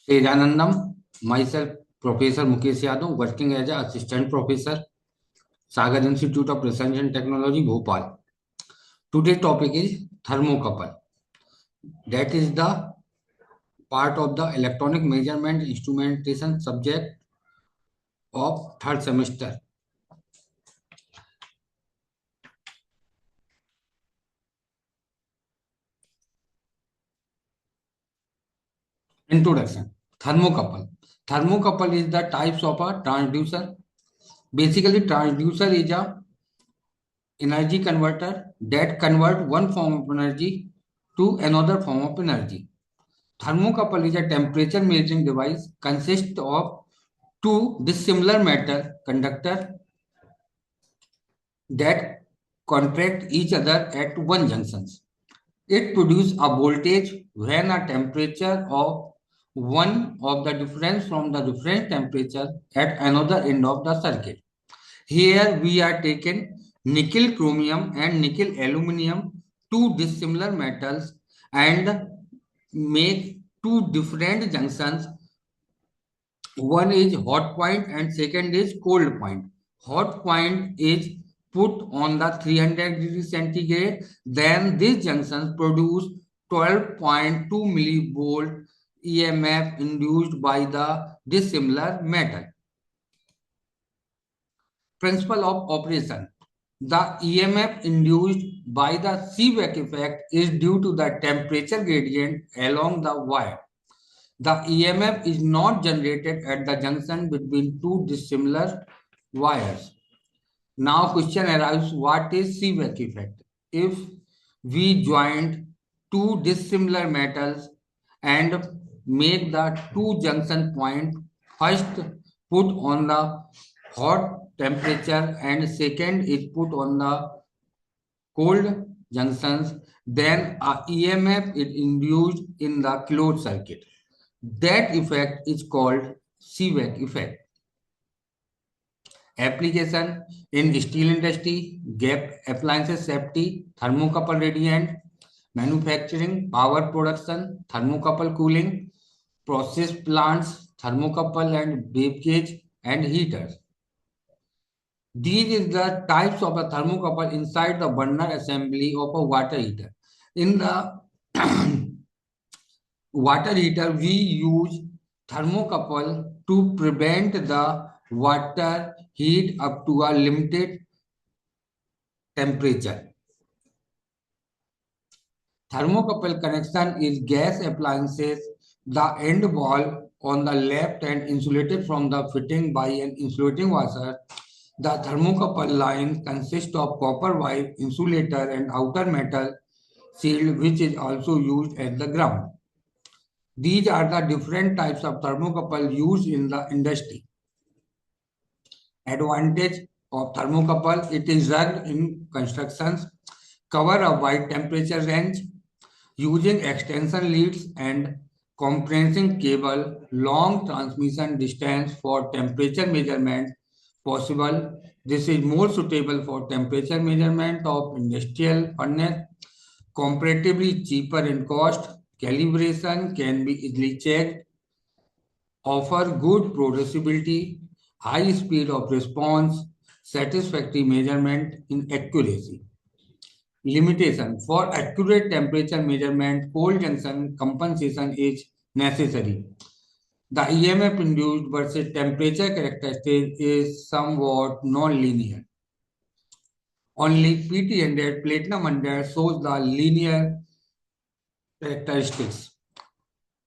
Sejanandam, myself, Professor Mukesh Yadav, working as an assistant professor, Sagar Institute of Research and Technology, Bhopal. Today's topic is thermocouple. That is the part of the electronic measurement instrumentation subject of third semester. Introduction. Thermocouple. Thermocouple is the types of a transducer. Basically, transducer is a energy converter that convert one form of energy to another form of energy. Thermocouple is a temperature measuring device consists of two dissimilar metal conductor that contract each other at one junctions. It produces a voltage when a temperature of one of the difference from the reference temperature at another end of the circuit. Here we are taken nickel chromium and nickel aluminum, two dissimilar metals, and make two different junctions. One is hot point and second is cold point. Hot point is put on the 300 degrees centigrade. Then these junctions produce 12.2 millivolt EMF induced by the dissimilar metal. Principle of operation. The EMF induced by the Seebeck effect is due to the temperature gradient along the wire. The EMF is not generated at the junction between two dissimilar wires. Now question arises, what is Seebeck effect? If we join two dissimilar metals and make the two junction point first put on the hot temperature and second is put on the cold junctions, then a EMF is induced in the closed circuit. That effect is called Seebeck effect. Application in steel industry, gap appliances safety, thermocouple radiant, manufacturing, power production, thermocouple cooling, process plants, thermocouple and wave gauge and heaters. These is the types of a thermocouple inside the burner assembly of a water heater. In the water heater, we use thermocouple to prevent the water heat up to a limited temperature. Thermocouple connection is gas appliances. The end wall on the left and insulated from the fitting by an insulating washer. The thermocouple line consists of copper wire, insulator and outer metal shield which is also used at the ground. These are the different types of thermocouple used in the industry. Advantage of thermocouple, it is rugged in constructions, cover a wide temperature range, using extension leads and compressing cable, long transmission distance for temperature measurement possible. This is more suitable for temperature measurement of industrial furnace, comparatively cheaper in cost, calibration can be easily checked, offer good producibility, high speed of response, satisfactory measurement in accuracy. Limitation. For accurate temperature measurement, cold junction compensation is necessary. The EMF induced versus temperature characteristic is somewhat non-linear. Only PT100 platinum 100 shows the linear characteristics.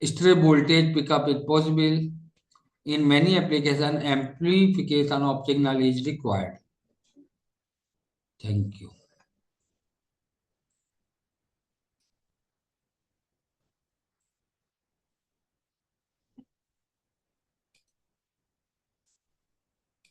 Stray voltage pickup is possible. In many applications, amplification of signal is required. Thank you.